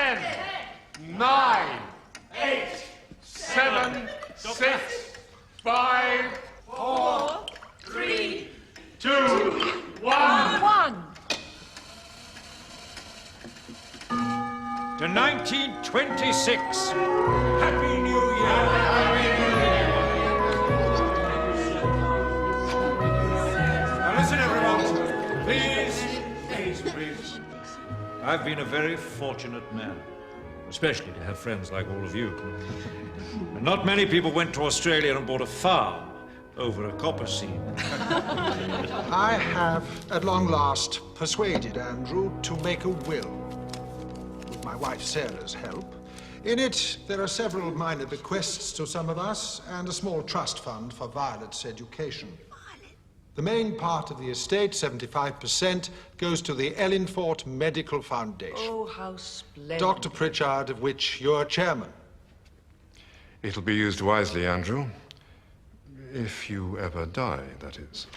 10, 9, 8, 7, 6, 5, 4, 3, 2, 1. To 1926. Happy New Year. Happy New Year. Now listen, everyone. Please. I've been a very fortunate man, especially to have friends like all of you. And not many people went to Australia and bought a farm over a copper seam. I have, at long last, persuaded Andrew to make a will. With my wife Sarah's help. In it, there are several minor bequests to some of us and a small trust fund for Violet's education. The main part of the estate, 75%, goes to the Ellingfort Medical Foundation. Oh, how splendid. Dr. Pritchard, of which you're chairman. It'll be used wisely, Andrew. If you ever die, that is.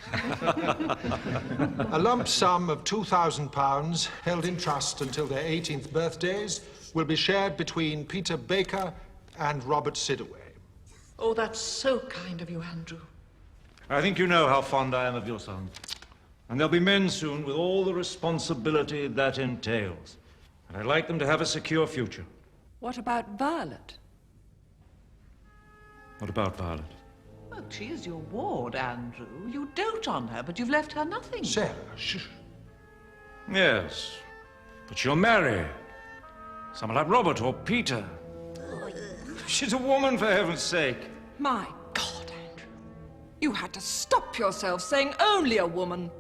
A lump sum of £2,000 held in trust until their 18th birthdays will be shared between Peter Baker and Robert Sidaway. Oh, that's so kind of you, Andrew. I think you know how fond I am of your son. And there'll be men soon with all the responsibility that entails. And I'd like them to have a secure future. What about Violet? What about Violet? Well, she is your ward, Andrew. You dote on her, but you've left her nothing. Sarah, shh. Yes, but she'll marry someone like Robert or Peter. She's a woman, for heaven's sake. My God, Andrew. You had to stop yourself saying only a woman.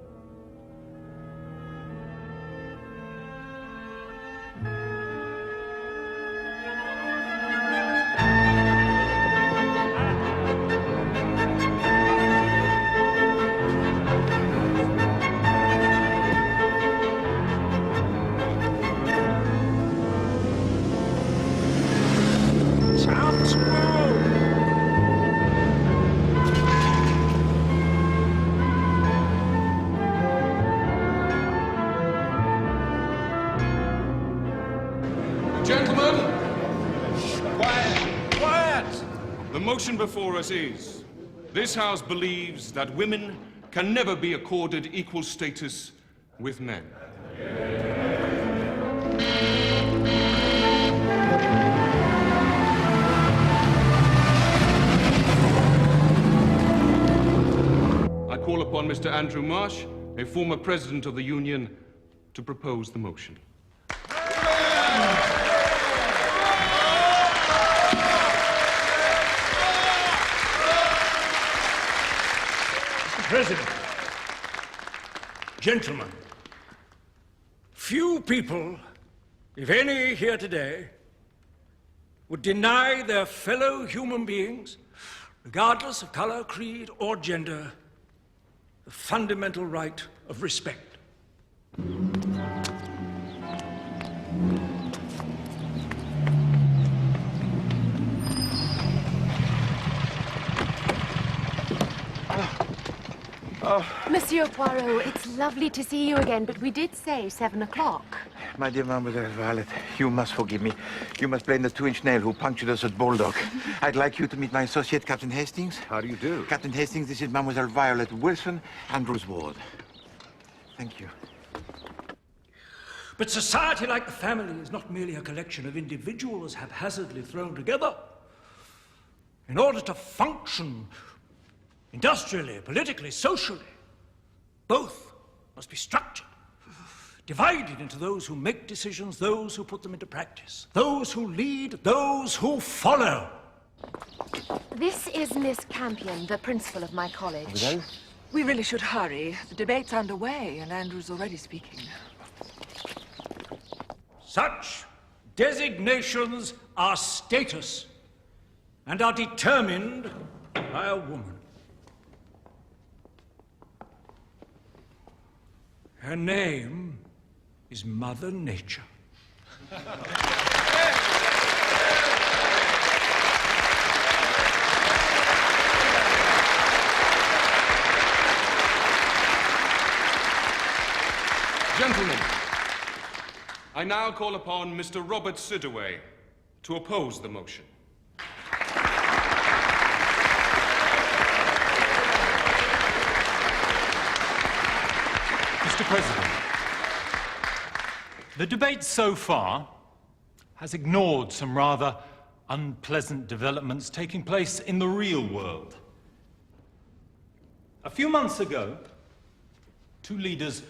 The motion before us is, this House believes that women can never be accorded equal status with men. I call upon Mr. Andrew Marsh, a former president of the Union, to propose the motion. President, gentlemen, few people, if any here today, would deny their fellow human beings, regardless of color, creed, or gender, the fundamental right of respect. Monsieur Poirot, it's lovely to see you again, but we did say 7 o'clock. My dear Mademoiselle Violet, you must forgive me. You must blame the 2-inch nail who punctured us at Bulldog. I'd like you to meet my associate, Captain Hastings. How do you do? Captain Hastings, this is Mademoiselle Violet Wilson, Andrew's ward. Thank you. But society, like the family, is not merely a collection of individuals haphazardly thrown together. In order to function industrially, politically, socially, both must be structured, divided into those who make decisions, those who put them into practice, those who lead, those who follow. This is Miss Campion, the principal of my college. We really should hurry. The debate's underway, and Andrew's already speaking. Such designations are status and are determined by a woman. Her name is Mother Nature. Gentlemen, I now call upon Mr. Robert Sidaway to oppose the motion. Mr. President, the debate so far has ignored some rather unpleasant developments taking place in the real world. A few months ago, two leaders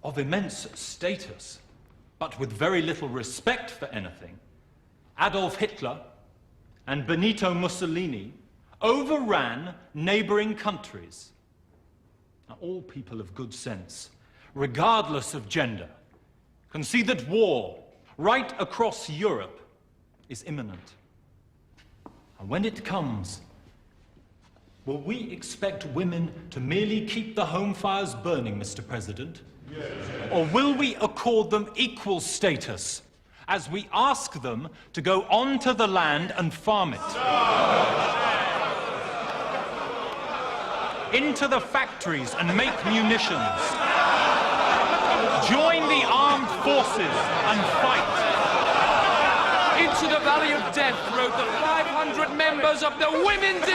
of immense status, but with very little respect for anything, Adolf Hitler and Benito Mussolini, overran neighboring countries. Now, all people of good sense, regardless of gender, can see that war right across Europe is imminent. And when it comes, will we expect women to merely keep the home fires burning, Mr. President? Yes. Or will we accord them equal status as we ask them to go onto the land and farm it? Into the factories and make munitions. Join the armed forces and fight. Into the Valley of Death rode the 500 members of the Women's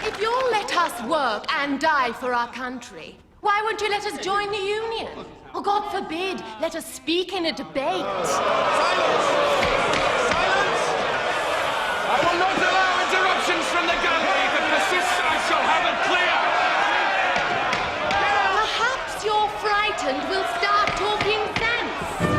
If you'll let us work and die for our country, why won't you let us join the Union? Or, God forbid, let us speak in a debate. Silence! I will not allow interruptions from the gallery. If it persists, I shall have it clear. Perhaps you're frightened. We'll start talking sense.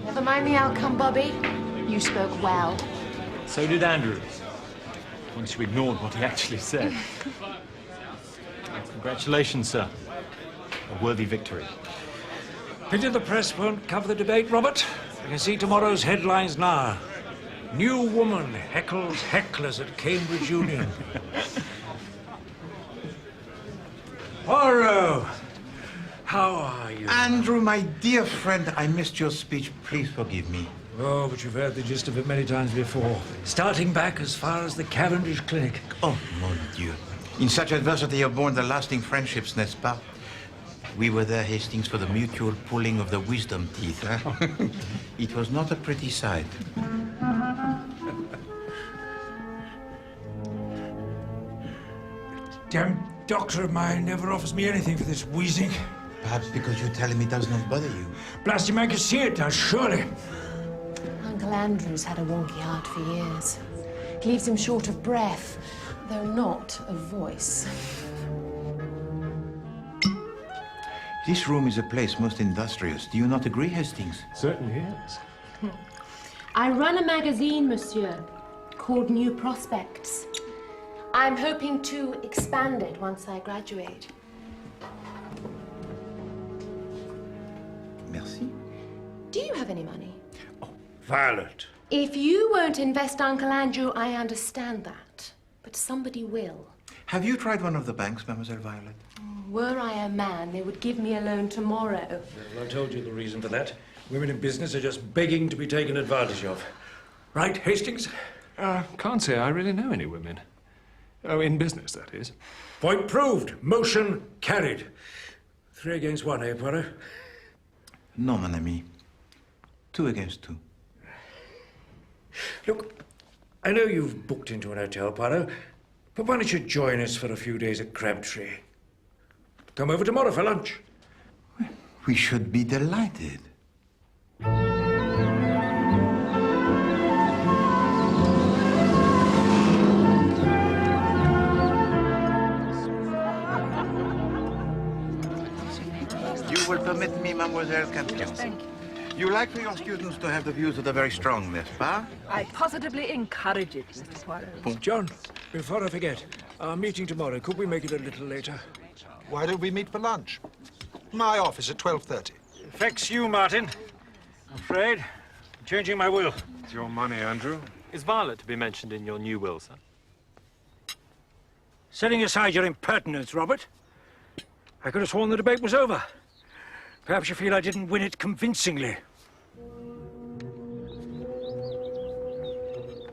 Never mind the outcome, Bobby. You spoke well. So did Andrew, once you ignored what he actually said. Congratulations, sir. A worthy victory. Pity the press won't cover the debate, Robert. You can see tomorrow's headlines now. New woman heckles hecklers at Cambridge Union. Poirot, how are you? Andrew, my dear friend, I missed your speech. Please forgive me. Oh, but you've heard the gist of it many times before. Starting back as far as the Cavendish Clinic. Oh, mon Dieu. In such adversity are born the lasting friendships, n'est-ce pas? We were there, Hastings, for the mutual pulling of the wisdom teeth, huh? It was not a pretty sight. Damn doctor of mine never offers me anything for this wheezing. Perhaps because you tell him it does not bother you. Blast him, I can see it does, surely. Uncle Andrew's had a wonky heart for years. It leaves him short of breath, though not of voice. This room is a place most industrious. Do you not agree, Hastings? Certainly is. I run a magazine, monsieur, called New Prospects. I'm hoping to expand it once I graduate. Merci. Do you have any money? Violet. If you won't invest, Uncle Andrew, I understand that. But somebody will. Have you tried one of the banks, Mademoiselle Violet? Were I a man, they would give me a loan tomorrow. Well, I told you the reason for that. Women in business are just begging to be taken advantage of. Right, Hastings? Can't say I really know any women. Oh, in business, that is. Point proved. Motion carried. 3 against 1, eh, Poirot? No, mon ami. 2 against 2. Look, I know you've booked into an hotel, Poirot, but why don't you join us for a few days at Crabtree? Come over tomorrow for lunch. We should be delighted. You will permit me, Mademoiselle Campion. Thank you. You like for your students to have the views of the very strong, n'est-ce pas? I positively encourage it, Mr. Poirot. John, before I forget, our meeting tomorrow, could we make it a little later? Why don't we meet for lunch? My office at 12:30. Affects you, Martin. I'm afraid. I'm changing my will. It's your money, Andrew. Is Violet to be mentioned in your new will, sir? Setting aside your impertinence, Robert, I could have sworn the debate was over. Perhaps you feel I didn't win it convincingly.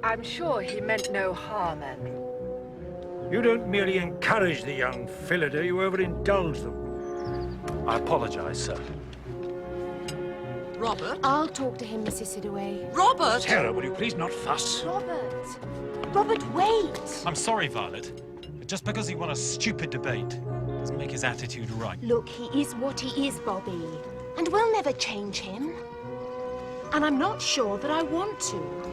I'm sure he meant no harm, Andrew. You don't merely encourage the young Philader, you overindulge them. I apologize, sir. Robert? I'll talk to him, Mrs. Sidaway. Robert! Sarah, will you please not fuss? Robert! Robert, wait! I'm sorry, Violet. But just because he won a stupid debate doesn't make his attitude right. Look, he is what he is, Bobby. And we'll never change him. And I'm not sure that I want to.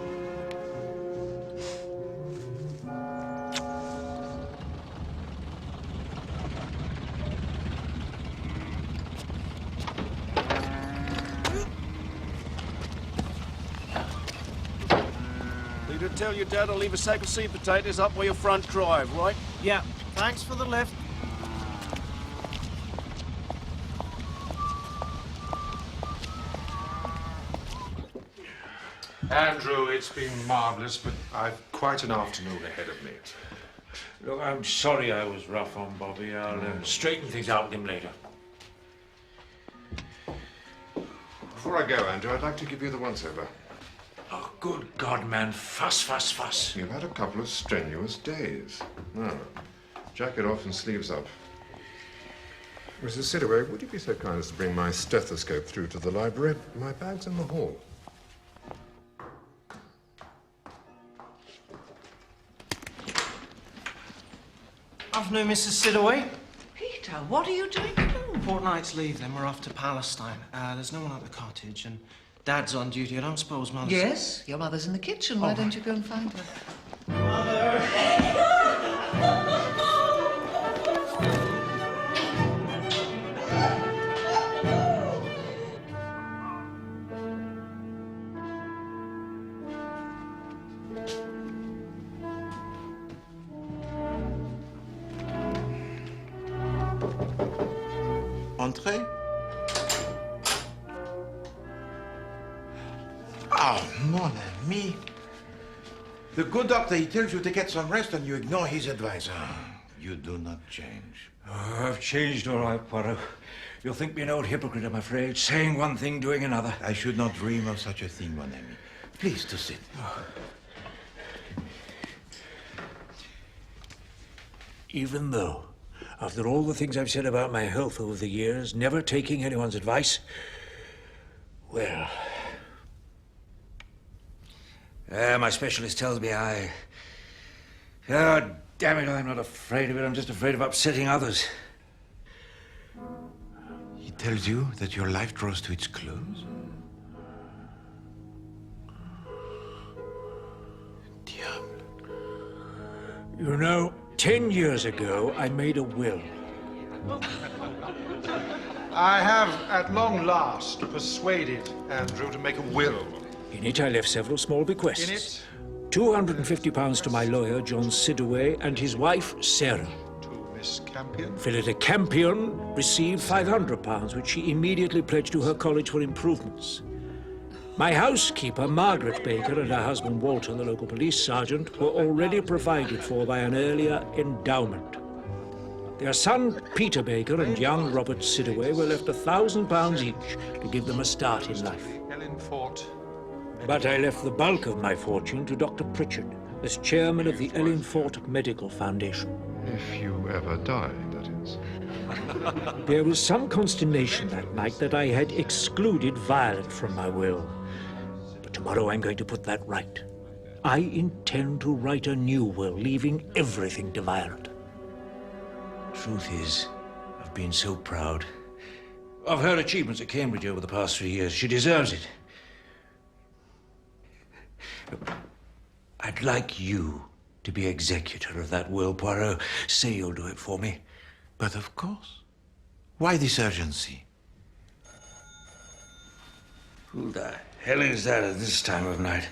Tell your dad I'll leave a sack of sweet potatoes up by your front drive, right? Yeah, thanks for the lift. Andrew, it's been marvelous, but I've quite an afternoon ahead of me. Look, I'm sorry I was rough on Bobby. I'll straighten things out with him later. Before I go, Andrew, I'd like to give you the once-over. Oh, good God, man. Fuss, fuss, fuss. You've had a couple of strenuous days. Now, jacket off and sleeves up. Mrs. Sidaway, would you be so kind as to bring my stethoscope through to the library? My bag's in the hall. Afternoon, Mrs. Sidaway. Peter, what are you doing? Fortnight's leave, then we're off to Palestine. There's no one at the cottage, and Dad's on duty. I don't suppose Mother's... Yes, your mother's in the kitchen. Why don't you go and find her? Entrez. Oh, mon ami. The good doctor, he tells you to get some rest and you ignore his advice. You do not change. Oh, I've changed all right, Poirot. You'll think me an old hypocrite, I'm afraid, saying one thing, doing another. I should not dream of such a thing, mon ami. Please to sit. Even though, after all the things I've said about my health over the years, never taking anyone's advice, well... my specialist tells me oh, damn it, I'm not afraid of it. I'm just afraid of upsetting others. He tells you that your life draws to its close? Diable. You know, 10 years ago, I made a will. I have, at long last, persuaded Andrew to make a will. In it, I left several small bequests. In it? £250 to my lawyer, John Sidaway, and his wife, Sarah. To Miss Campion? Philida Campion received £500, which she immediately pledged to her college for improvements. My housekeeper, Margaret Baker, and her husband, Walter, the local police sergeant, were already provided for by an earlier endowment. Their son, Peter Baker, and young Robert Sidaway were left £1,000 each to give them a start in life. But I left the bulk of my fortune to Dr. Pritchard, as chairman of the Ellingfort Medical Foundation. If you ever die, that is. There was some consternation that night that I had excluded Violet from my will. But tomorrow I'm going to put that right. I intend to write a new will, leaving everything to Violet. Truth is, I've been so proud of her achievements at Cambridge over the past 3 years. She deserves it. I'd like you to be executor of that will, Poirot. Say you'll do it for me. But of course. Why this urgency? Who the hell is that at this time of night?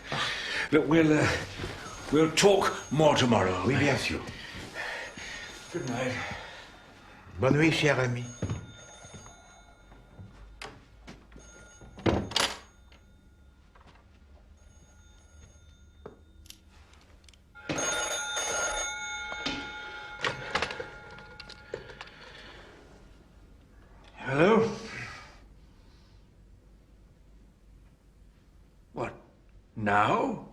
Look, we'll talk more tomorrow. Oui, bien sûr. Good night. Bonne nuit, cher ami. Hello? Now?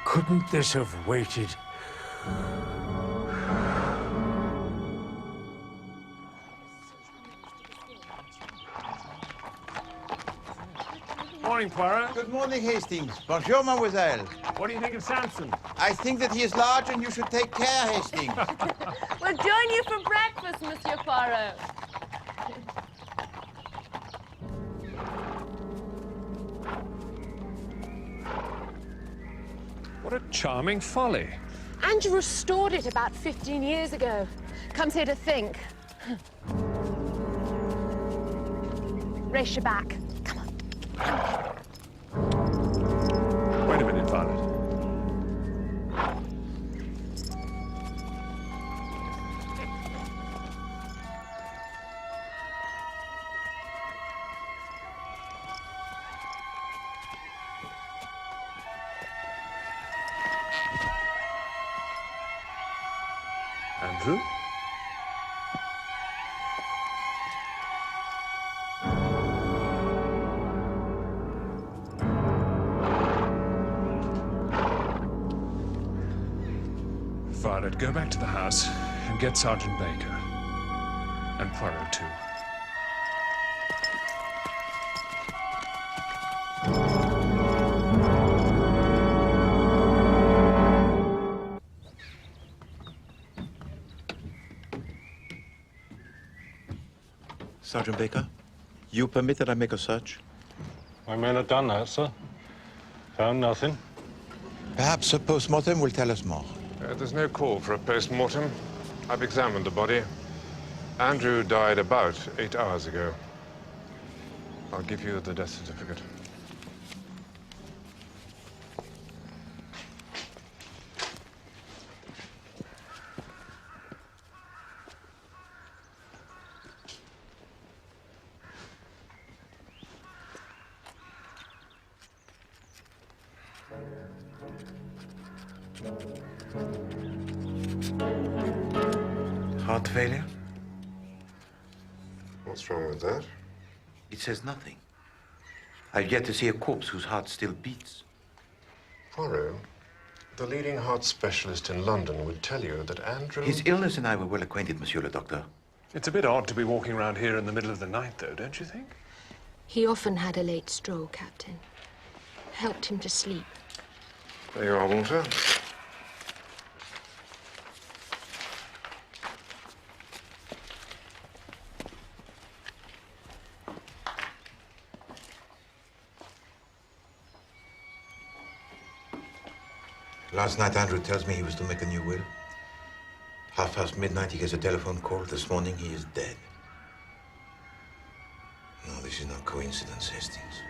Couldn't this have waited? Morning, Poirot. Good morning, Hastings. Bonjour, mademoiselle. What do you think of Samson? I think that he is large and you should take care, Hastings. We'll join you for breakfast, Monsieur Poirot. What a charming folly. Andrew restored it about 15 years ago. Comes here to think. Race your back. Come on. Wait a minute, Violet. Andrew? Violet, go back to the house and get Sergeant Baker. And Poirot, too. Sergeant Baker, you permit that I make a search? My men have done that, sir. Found nothing. Perhaps a post-mortem will tell us more. There's no call for a post-mortem. I've examined the body. Andrew died about 8 hours ago. I'll give you the death certificate. Heart failure? What's wrong with that? It says nothing. I've yet to see a corpse whose heart still beats. Poirot, the leading heart specialist in London would tell you that Andrew... His illness and I were well acquainted, Monsieur le Docteur. It's a bit odd to be walking around here in the middle of the night, though, don't you think? He often had a late stroll, Captain. Helped him to sleep. There you are, Walter. Last night, Andrew tells me he was to make a new will. midnight, he gets a telephone call. This morning, he is dead. No, this is not coincidence, Hastings.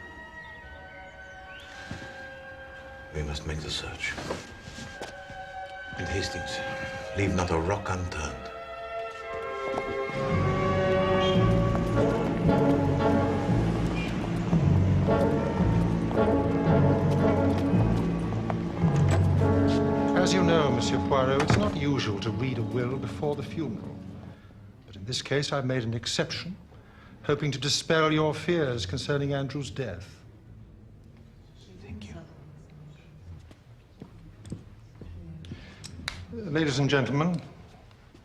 We must make the search. And Hastings, leave not a rock unturned. As you know, Monsieur Poirot, it's not usual to read a will before the funeral. But in this case, I've made an exception, hoping to dispel your fears concerning Andrew's death. Thank you. Ladies and gentlemen,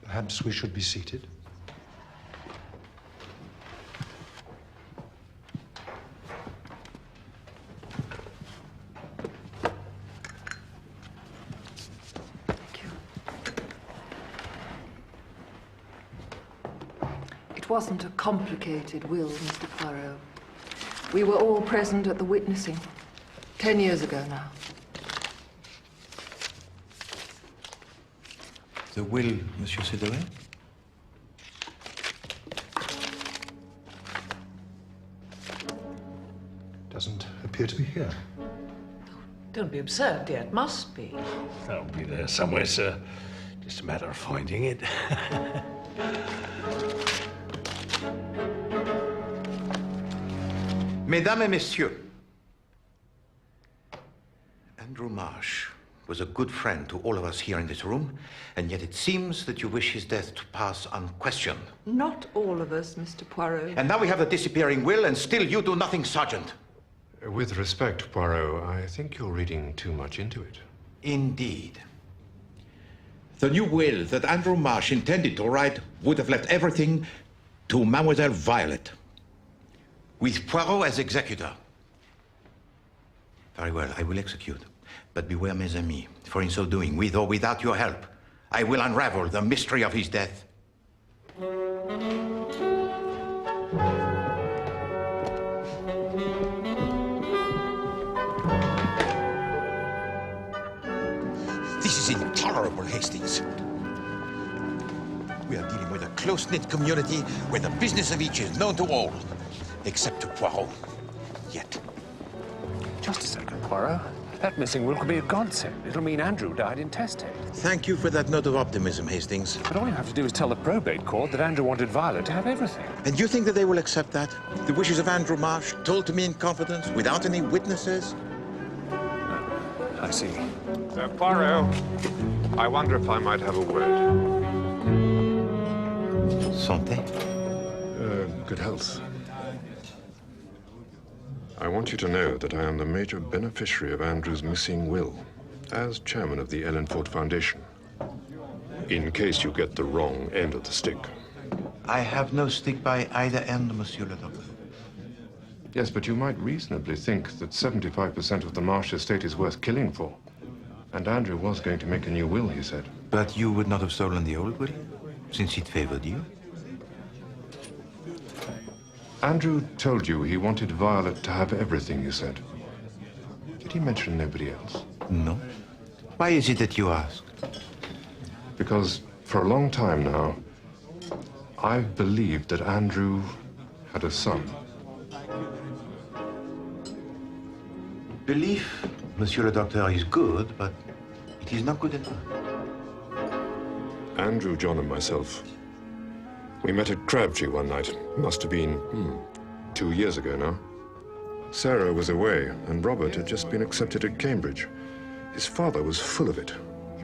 perhaps we should be seated. It wasn't a complicated will, Mr. Poirot. We were all present at the witnessing 10 years ago now. The will, Monsieur Cédric? Doesn't appear to be here. Don't be absurd, dear. It must be. That'll be there somewhere, sir. Just a matter of finding it. Mesdames et messieurs, Andrew Marsh was a good friend to all of us here in this room, and yet it seems that you wish his death to pass unquestioned. Not all of us, Mr. Poirot. And now we have the disappearing will, and still you do nothing, Sergeant. With respect, Poirot, I think you're reading too much into it. Indeed. The new will that Andrew Marsh intended to write would have left everything to Mademoiselle Violet, with Poirot as executor. Very well, I will execute. But beware, mes amis, for in so doing, with or without your help, I will unravel the mystery of his death. This is intolerable, Hastings. We are dealing with a close-knit community where the business of each is known to all, except to Poirot. Yet. Just a second, Poirot. That missing will could be a godsend. It'll mean Andrew died intestate. Thank you for that note of optimism, Hastings. But all you have to do is tell the probate court that Andrew wanted Violet to have everything. And you think that they will accept that? The wishes of Andrew Marsh, told to me in confidence, without any witnesses? I see. Poirot, I wonder if I might have a word. Santé. Good health. I want you to know that I am the major beneficiary of Andrew's missing will, as chairman of the Ellenford Foundation, in case you get the wrong end of the stick. I have no stick by either end, Monsieur le Docteur. Yes, but you might reasonably think that 75% of the Marsh estate is worth killing for. And Andrew was going to make a new will, he said. But you would not have stolen the old will, since it favored you? Andrew told you he wanted Violet to have everything, you said. Did he mention nobody else? No. Why is it that you ask? Because for a long time now, I've believed that Andrew had a son. Belief, Monsieur le Docteur, is good, but it is not good enough. Andrew, John, and myself, we met at Crabtree one night. Must have been 2 years ago now. Sarah was away, and Robert had just been accepted at Cambridge. His father was full of it,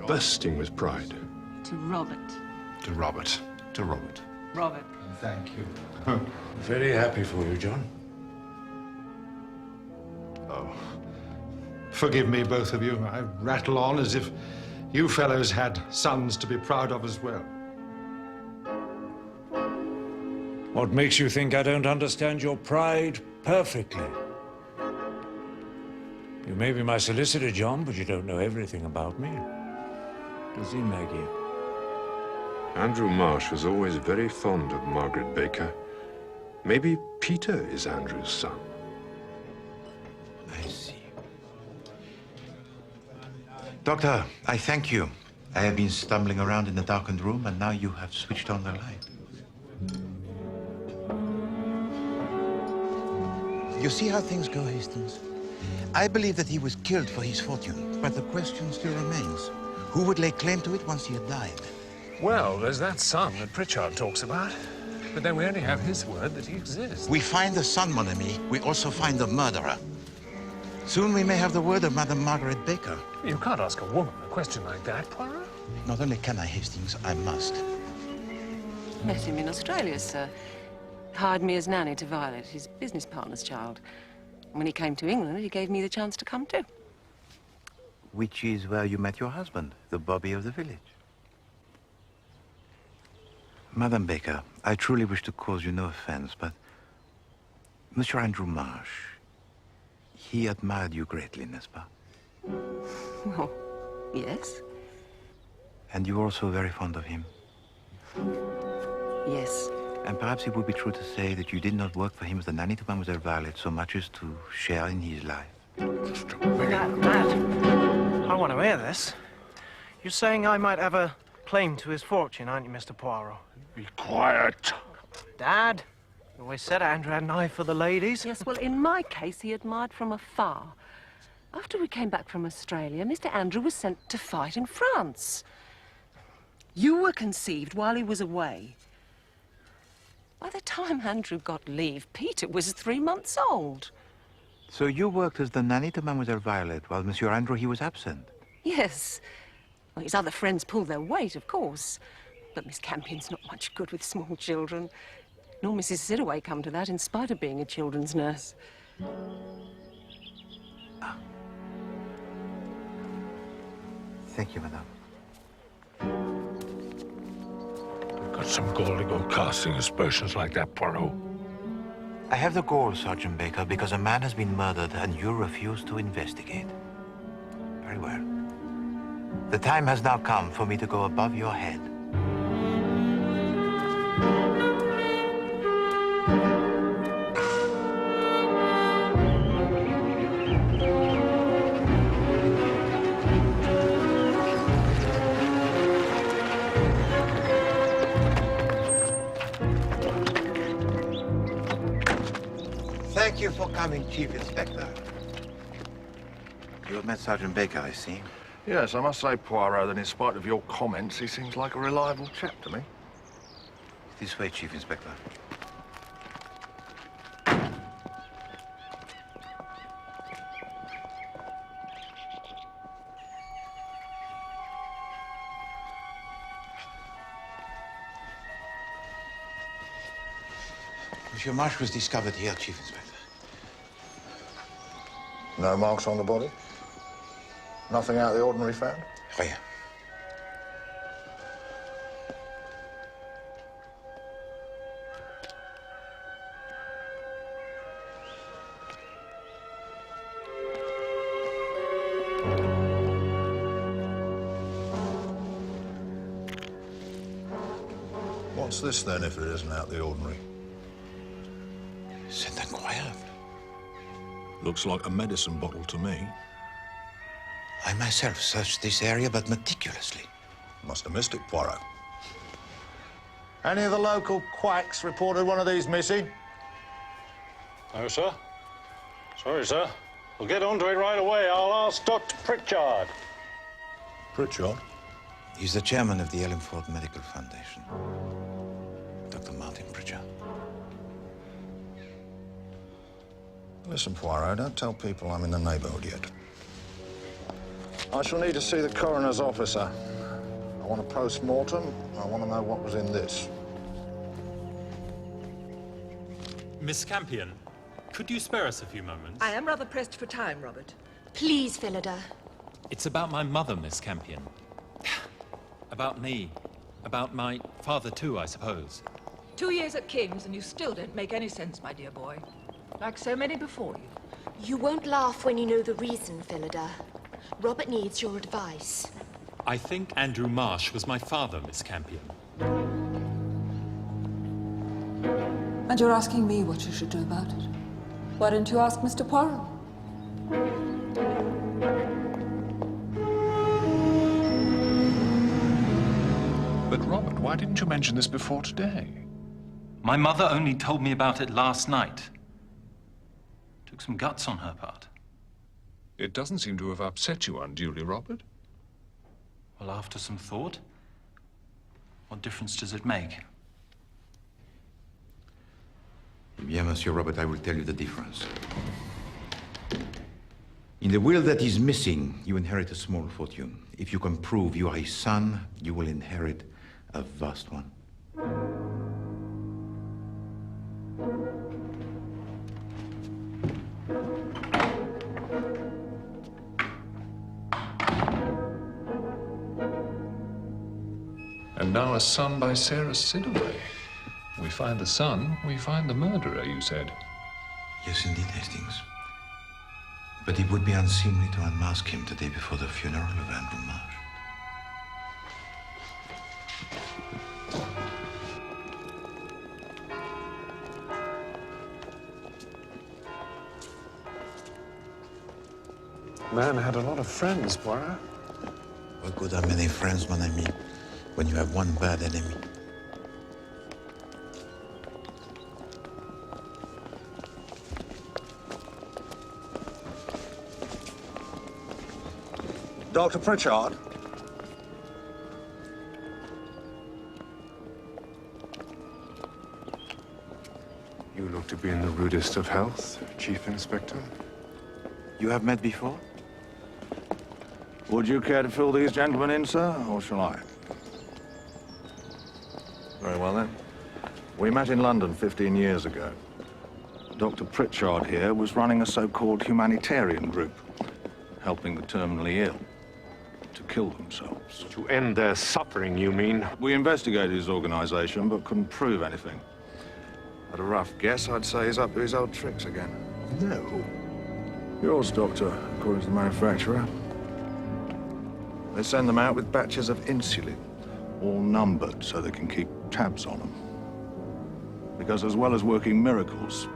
bursting with pride. To Robert. To Robert. To Robert. Robert. Thank you. Very happy for you, John. Oh, forgive me, both of you. I rattle on as if you fellows had sons to be proud of as well. What makes you think I don't understand your pride perfectly? You may be my solicitor, John, but you don't know everything about me. Does he, Maggie? Andrew Marsh was always very fond of Margaret Baker. Maybe Peter is Andrew's son. I see. Doctor, I thank you. I have been stumbling around in the darkened room, and now you have switched on the light. You see how things go, Hastings? I believe that he was killed for his fortune, but the question still remains. Who would lay claim to it once he had died? Well, there's that son that Pritchard talks about. But then we only have his word that he exists. We find the son, mon ami. We also find the murderer. Soon we may have the word of Madame Margaret Baker. You can't ask a woman a question like that, Poirot. Not only can I, Hastings, I must. Met him in Australia, sir. Hired me as nanny to Violet, his business partner's child. When he came to England, he gave me the chance to come too. Which is where you met your husband, the bobby of the village. Madame Baker, I truly wish to cause you no offense, but Monsieur Andrew Marsh, he admired you greatly, n'est-ce pas? Well, yes. And you were also very fond of him? Yes. And perhaps it would be true to say that you did not work for him as a nanny to Mademoiselle Violet so much as to share in his life. Dad, I want to hear this. You're saying I might have a claim to his fortune, aren't you, Mr. Poirot? Be quiet. Dad, you always said Andrew had an eye for the ladies. Yes, well, in my case, he admired from afar. After we came back from Australia, Mr. Andrew was sent to fight in France. You were conceived while he was away. By the time Andrew got leave, Peter was 3 months old. So you worked as the nanny to Mademoiselle Violet while Monsieur Andrew, he was absent? Yes. Well, his other friends pulled their weight, of course. But Miss Campion's not much good with small children. Nor Mrs. Sidaway come to that, in spite of being a children's nurse. Thank you, madame. Got some gall to go casting aspersions like that, Poirot. I have the gall, Sergeant Baker, because a man has been murdered and you refuse to investigate. Very well. The time has now come for me to go above your head. Thank you for coming, Chief Inspector. You have met Sergeant Baker, I see. Yes, I must say, Poirot, that in spite of your comments, he seems like a reliable chap to me. This way, Chief Inspector. Monsieur Marsh was discovered here, Chief Inspector. No marks on the body? Nothing out of the ordinary found? Rien. What's this, then, if it isn't out of the ordinary? C'est incroyable. Looks like a medicine bottle to me. I myself searched this area, but meticulously. Must have missed it, Poirot. Any of the local quacks reported one of these missing? No, sir. Sorry, sir. We'll get onto it right away. I'll ask Dr. Pritchard. Pritchard? He's the chairman of the Ellingford Medical Foundation. Dr. Martin Pritchard. Listen, Poirot, don't tell people I'm in the neighborhood yet. I shall need to see the coroner's officer. I want a post-mortem. I want to know what was in this. Miss Campion, could you spare us a few moments? I am rather pressed for time, Robert. Please, Phillida. It's about my mother, Miss Campion. About me. About my father, too, I suppose. 2 years at King's and you still don't make any sense, my dear boy. Like so many before you. You won't laugh when you know the reason, Phillida. Robert needs your advice. I think Andrew Marsh was my father, Miss Campion. And you're asking me what you should do about it? Why didn't you ask Mr. Poirot? But, Robert, why didn't you mention this before today? My mother only told me about it last night. Took some guts on her part. It doesn't seem to have upset you unduly, Robert. Well, after some thought, what difference does it make? Bien, Monsieur Robert, I will tell you the difference. In the will that is missing, you inherit a small fortune. If you can prove you are his son, you will inherit a vast one. And now a son by Sarah Sidaway. We find the son, we find the murderer, you said. Yes, indeed, Hastings. But it would be unseemly to unmask him today before the funeral of Andrew Marsh. Man had a lot of friends, Poirot. What good are many friends, mon ami, when you have one bad enemy? Dr. Pritchard? like to be in the rudest of health, Chief Inspector. You have met before? Would you care to fill these gentlemen in, sir, or shall I? Very well, then. We met in London 15 years ago. Dr. Pritchard here was running a so-called humanitarian group, helping the terminally ill to kill themselves. To end their suffering, you mean? We investigated his organization, but couldn't prove anything. At a rough guess, I'd say he's up to his old tricks again. No. Yours, Doctor, according to the manufacturer. They send them out with batches of insulin, all numbered so they can keep tabs on them. Because as well as working miracles,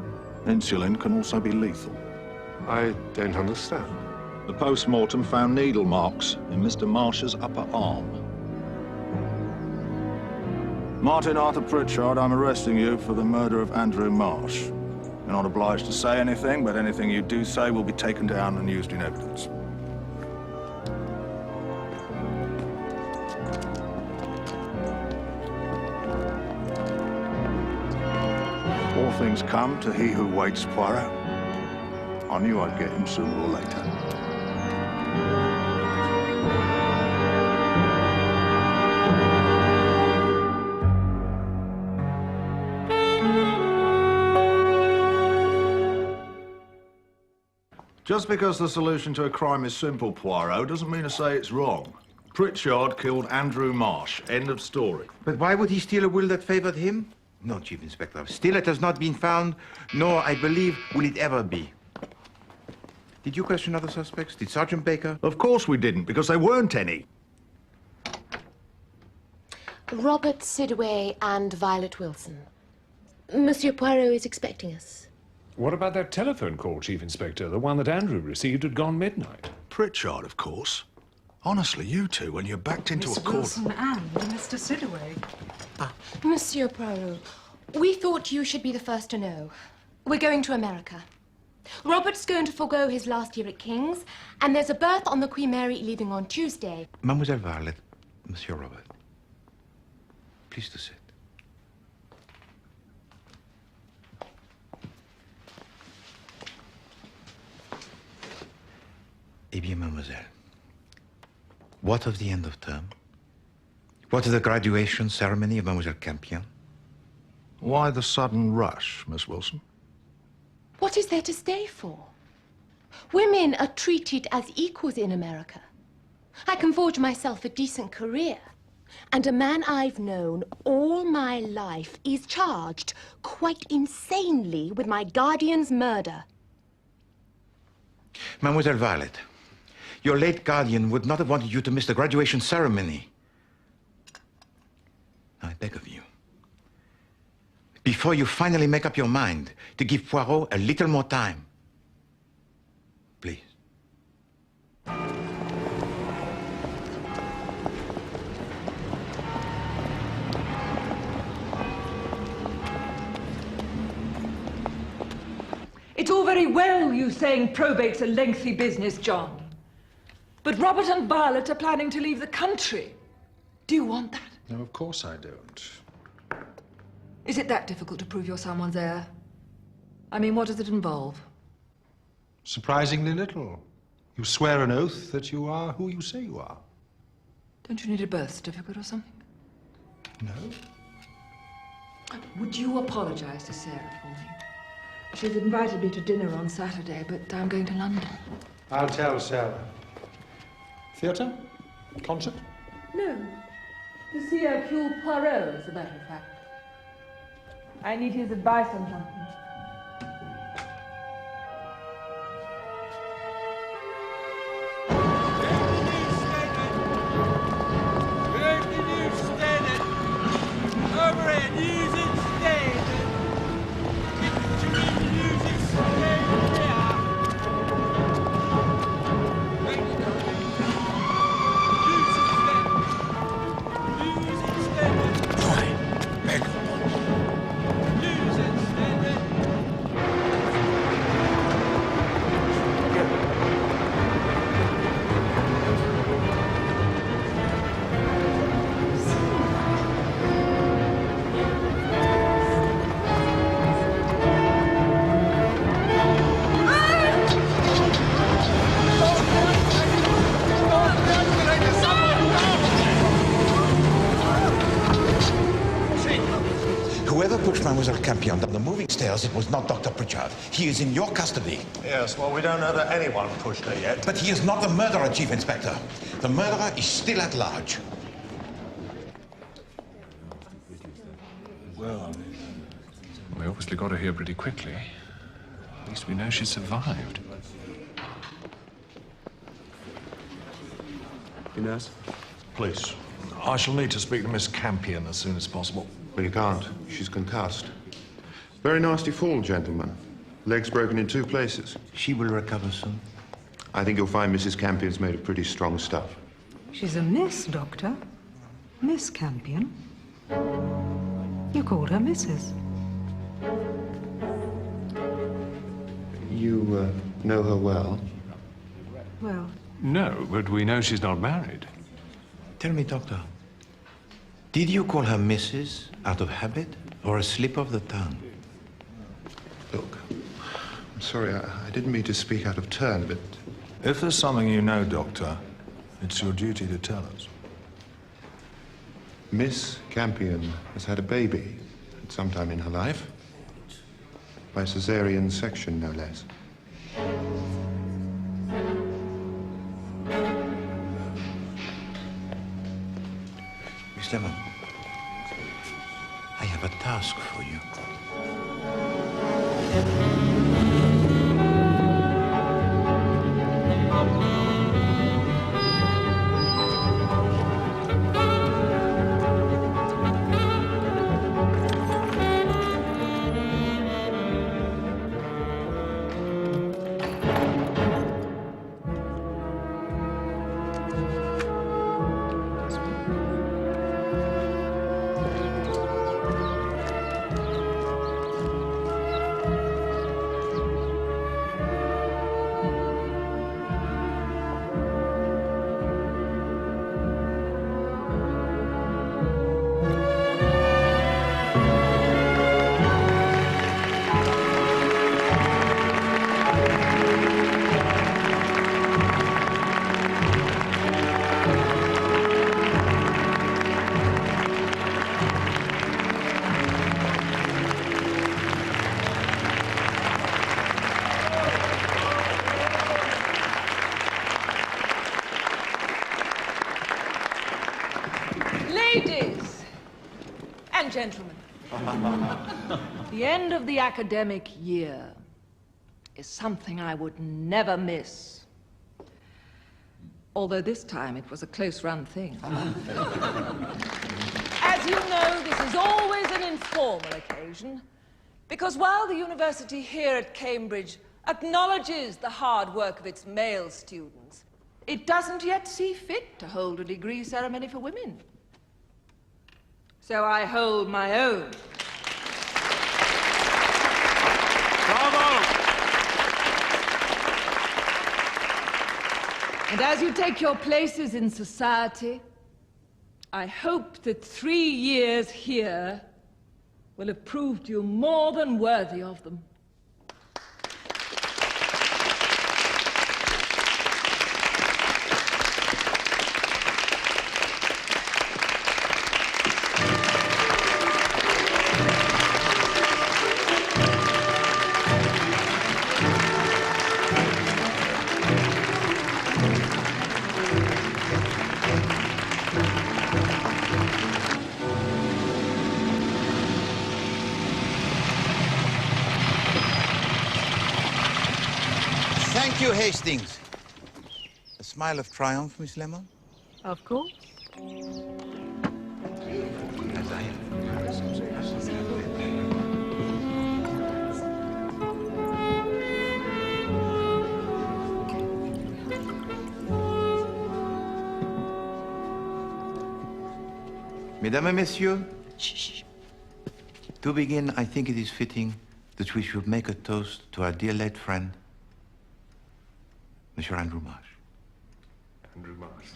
insulin can also be lethal. I don't understand. The post-mortem found needle marks in Mr. Marsh's upper arm. Martin Arthur Pritchard, I'm arresting you for the murder of Andrew Marsh. You're not obliged to say anything, but anything you do say will be taken down and used in evidence. All things come to he who waits, Poirot. I knew I'd get him sooner or later. Just because the solution to a crime is simple, Poirot, doesn't mean to say it's wrong. Pritchard killed Andrew Marsh. End of story. But why would he steal a will that favored him? No, Chief Inspector. Still, it has not been found, nor, I believe, will it ever be. Did you question other suspects? Did Sergeant Baker? Of course we didn't, because there weren't any. Robert Sidaway and Violet Wilson. Monsieur Poirot is expecting us. What about that telephone call, Chief Inspector? The one that Andrew received had gone midnight. Pritchard, of course. Honestly, you two, when you're backed into Miss a corner... Wilson and Mr. Sidaway. Monsieur Poirot, we thought you should be the first to know. We're going to America. Robert's going to forego his last year at King's, and there's a berth on the Queen Mary leaving on Tuesday. Mademoiselle Violet, Monsieur Robert, please to sit. Eh bien, mademoiselle, what of the end of term? What of the graduation ceremony of Mademoiselle Campion? Why the sudden rush, Miss Wilson? What is there to stay for? Women are treated as equals in America. I can forge myself a decent career. And a man I've known all my life is charged, quite insanely, with my guardian's murder. Mademoiselle Violet, your late guardian would not have wanted you to miss the graduation ceremony. Now, I beg of you, before you finally make up your mind, to give Poirot a little more time. Please. It's all very well you saying probate's a lengthy business, John. But Robert and Violet are planning to leave the country. Do you want that? No, of course I don't. Is it that difficult to prove you're someone's heir? I mean, what does it involve? Surprisingly little. You swear an oath that you are who you say you are. Don't you need a birth certificate or something? No? Would you apologize to Sarah for me? She's invited me to dinner on Saturday, but I'm going to London. I'll tell Sarah. Theatre? Concert? No. To see Hercule Poirot, as a matter of fact. I need his advice on something. Mademoiselle Campion, down the moving stairs, it was not Dr. Pritchard. He is in your custody. Yes, well, we don't know that anyone pushed her yet. But he is not the murderer, Chief Inspector. The murderer is still at large. Well, we obviously got her here pretty quickly. At least we know she survived. You nurse? Please. I shall need to speak to Miss Campion as soon as possible. Well, you can't. She's concussed. Very nasty fall, gentlemen. Legs broken in 2 places. She will recover soon. I think you'll find Mrs. Campion's made of pretty strong stuff. She's a miss, Doctor. Miss Campion. You called her Mrs. You know her well? Well, No, but we know she's not married. Tell me, Doctor, did you call her Mrs. out of habit or a slip of the tongue? Look, I'm sorry, I didn't mean to speak out of turn, but... If there's something you know, Doctor, it's your duty to tell us. Miss Campion has had a baby at some time in her life. By caesarean section, no less. Miss Lemon, I have a task for you. Ladies and gentlemen, the end of the academic year is something I would never miss. Although this time it was a close-run thing. As you know, this is always an informal occasion, because while the university here at Cambridge acknowledges the hard work of its male students, it doesn't yet see fit to hold a degree ceremony for women. So I hold my own. Bravo! And as you take your places in society, I hope that 3 years here will have proved you more than worthy of them. Thank you, Hastings. A smile of triumph, Miss Lemon? of course. As I am. Mesdames et Messieurs, to begin, I think it is fitting that we should make a toast to our dear late friend, Monsieur Andrew Marsh. Andrew Marsh.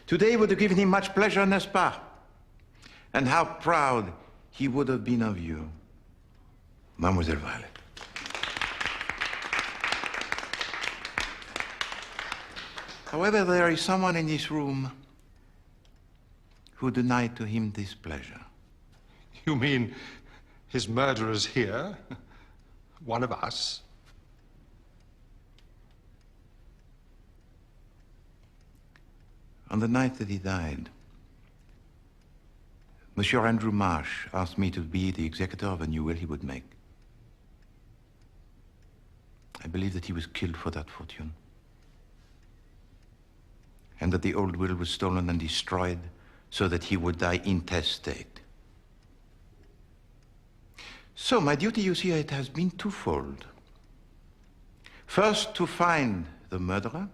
Today would have given him much pleasure, n'est-ce pas? And how proud he would have been of you, Mademoiselle Violet. However, there is someone in this room who denied to him this pleasure. You mean his murderer's here? One of us? On the night that he died, Monsieur Andrew Marsh asked me to be the executor of a new will he would make. I believe that he was killed for that fortune, and that the old will was stolen and destroyed so that he would die intestate. So my duty, you see, it has been twofold. First, to find the murderer,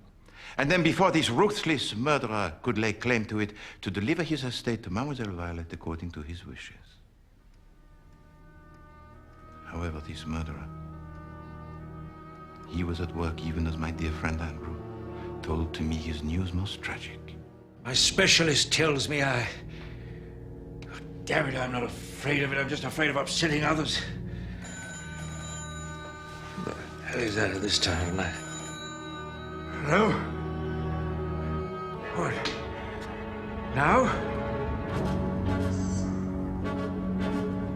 and then before this ruthless murderer could lay claim to it, to deliver his estate to Mademoiselle Violet according to his wishes. However, this murderer, he was at work even as my dear friend Andrew told to me his news most tragic. My specialist tells me I... Oh, damn it, I'm not afraid of it. I'm just afraid of upsetting others. What the hell is that at this time of night? Hello? What? Now?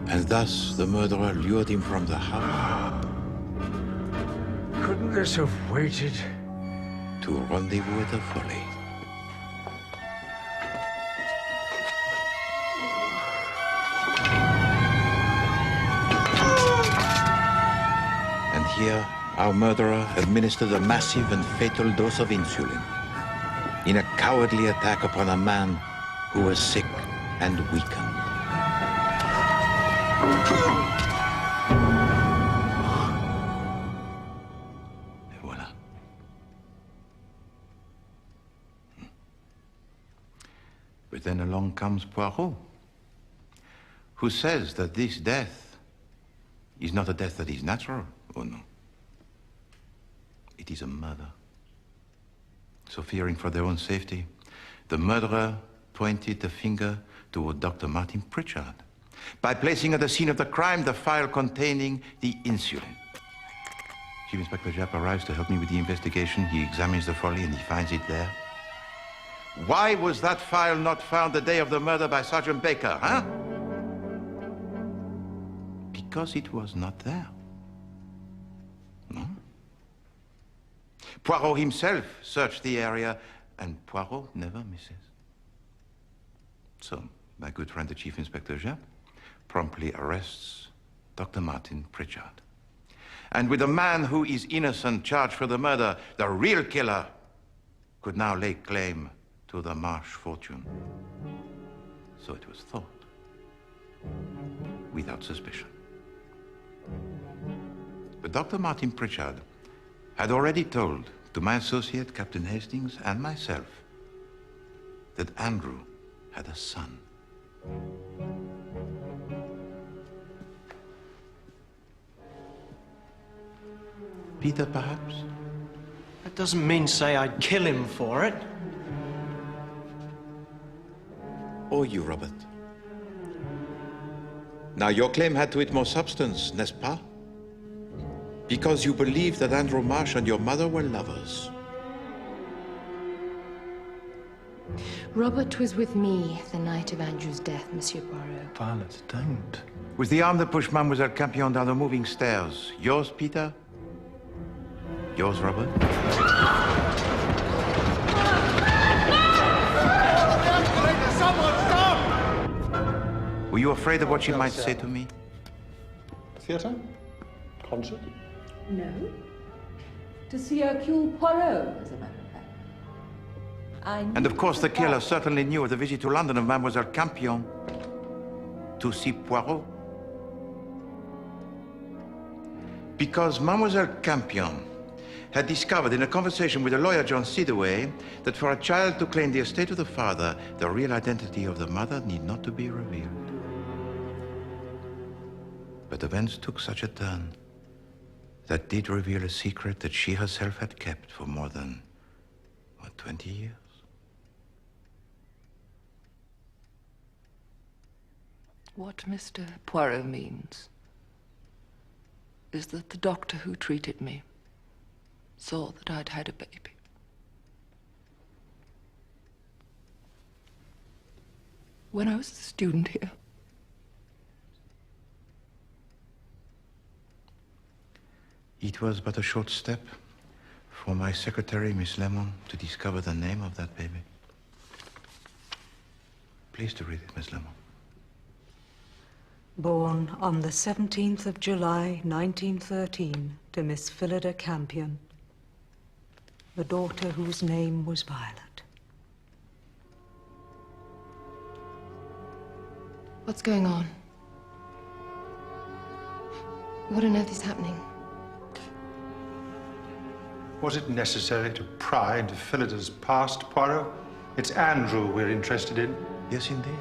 And thus the murderer lured him from the house. Couldn't this have waited? To rendezvous with the folly. And here, our murderer administered a massive and fatal dose of insulin in a cowardly attack upon a man who was sick and weakened. Voilà. But then along comes Poirot, who says that this death is not a death that is natural. Oh no. It is a murder. So fearing for their own safety, the murderer pointed the finger toward Dr. Martin Pritchard by placing at the scene of the crime the file containing the insulin. Chief Inspector Japp arrives to help me with the investigation. He examines the folly and he finds it there. Why was that file not found the day of the murder by Sergeant Baker, huh? Because it was not there. No? Poirot himself searched the area, and Poirot never misses. So, my good friend, the Chief Inspector Japp, promptly arrests Dr. Martin Pritchard. And with a man who is innocent charged for the murder, the real killer could now lay claim to the Marsh fortune. So it was thought, without suspicion. But Dr. Martin Pritchard had already told to my associate, Captain Hastings, and myself, that Andrew had a son. Peter, perhaps? That doesn't mean say I'd kill him for it. Or you, Robert. Now, your claim had to it more substance, n'est-ce pas? Because you believed that Andrew Marsh and your mother were lovers. Robert was with me the night of Andrew's death, Monsieur Poirot. Violet, don't. Was the arm that pushed Mademoiselle Campion down the moving stairs yours, Peter? Yours, Robert? Someone stop! Were you afraid of what she might say to me? Theatre? Concert? No. To see Hercule Poirot, as a matter of fact. And of course, the killer certainly knew of the visit to London of Mademoiselle Campion to see Poirot. Because Mademoiselle Campion had discovered in a conversation with the lawyer John Sidaway that for a child to claim the estate of the father, the real identity of the mother need not to be revealed. But events took such a turn that did reveal a secret that she herself had kept for more than, what, 20 years? What Mr. Poirot means is that the doctor who treated me saw that I'd had a baby. when I was a student here. It was but a short step for my secretary, Miss Lemon, to discover the name of that baby. Please to read it, Miss Lemon. Born on the 17th of July, 1913, to Miss Phillida Campion, the daughter whose name was Violet. What's going on? What on earth is happening? Was it necessary to pry into Phillida's past, Poirot? It's Andrew we're interested in. Yes, indeed.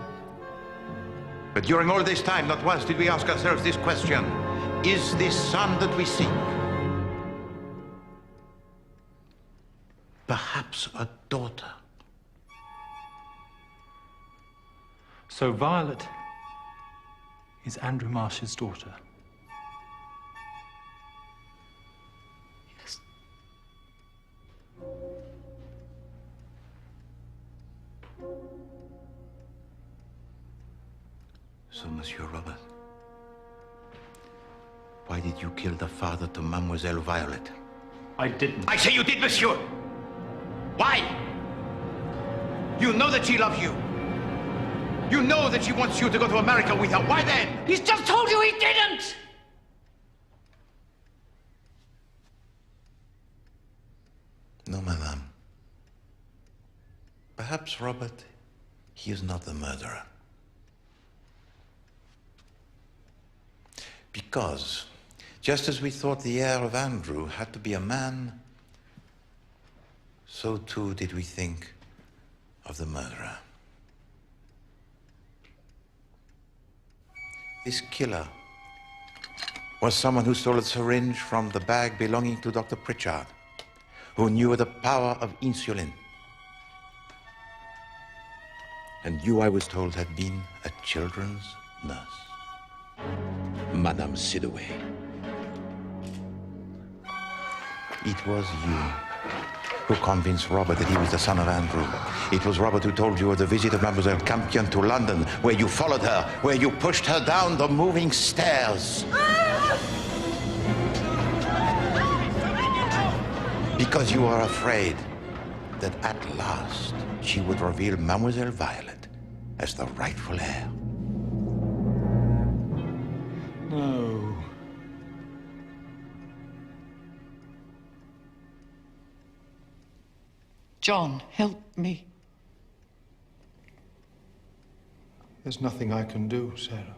But during all this time, not once did we ask ourselves this question. Is this son that we seek perhaps a daughter? So Violet is Andrew Marsh's daughter. Yes. So, Monsieur Robert, why did you kill the father to Mademoiselle Violet? I didn't. I say you did, Monsieur! Why? You know that she loves you. You know that she wants you to go to America with her. Why then? He's just told you he didn't! No, madame. Perhaps, Robert, he is not the murderer. Because, just as we thought the heir of Andrew had to be a man, so too did we think of the murderer. This killer was someone who stole a syringe from the bag belonging to Dr. Pritchard, who knew the power of insulin. And you, I was told, had been a children's nurse. Madame Sidaway. It was you who convinced Robert that he was the son of Andrew. It was Robert who told you of the visit of Mademoiselle Campion to London, where you followed her, where you pushed her down the moving stairs. Because you were afraid that at last she would reveal Mademoiselle Violet as the rightful heir. No. John, help me. There's nothing I can do, Sarah.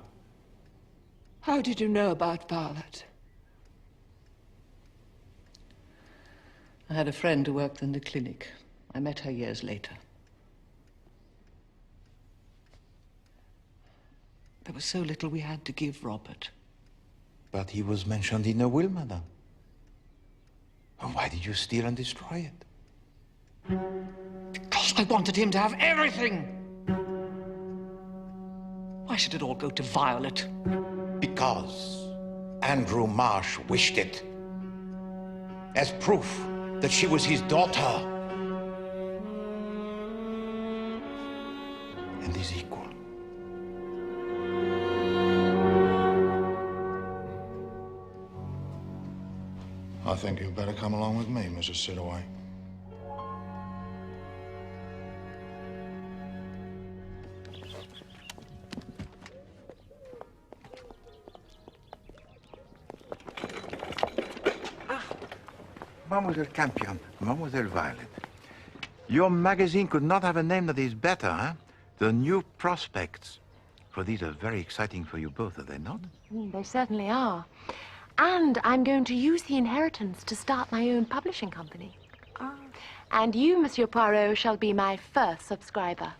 How did you know about Violet? I had a friend who worked in the clinic. I met her years later. There was so little we had to give Robert. But he was mentioned in a will, madame. Why did you steal and destroy it? Because I wanted him to have everything! Why should it all go to Violet? Because Andrew Marsh wished it. As proof that she was his daughter. And his equal. I think you'd better come along with me, Mrs. Sidaway. Mademoiselle Campion, Mademoiselle Violet. Your magazine could not have a name that is better, huh? The New Prospects. For these are very exciting for you both, are they not? They certainly are. And I'm going to use the inheritance to start my own publishing company. And you, Monsieur Poirot, shall be my first subscriber.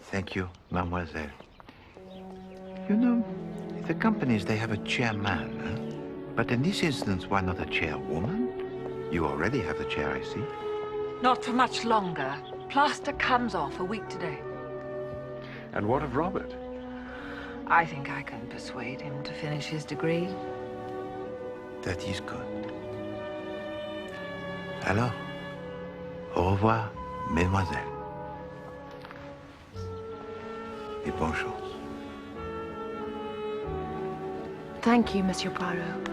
Thank you, mademoiselle. You know, the companies, they have a chairman, huh? But in this instance, why not a chairwoman? You already have the chair, I see. Not for much longer. Plaster comes off a week today. And what of Robert? I think I can persuade him to finish his degree. That is good. Alors, au revoir, mesdemoiselles. Et bonne chance. Thank you, Monsieur Poirot.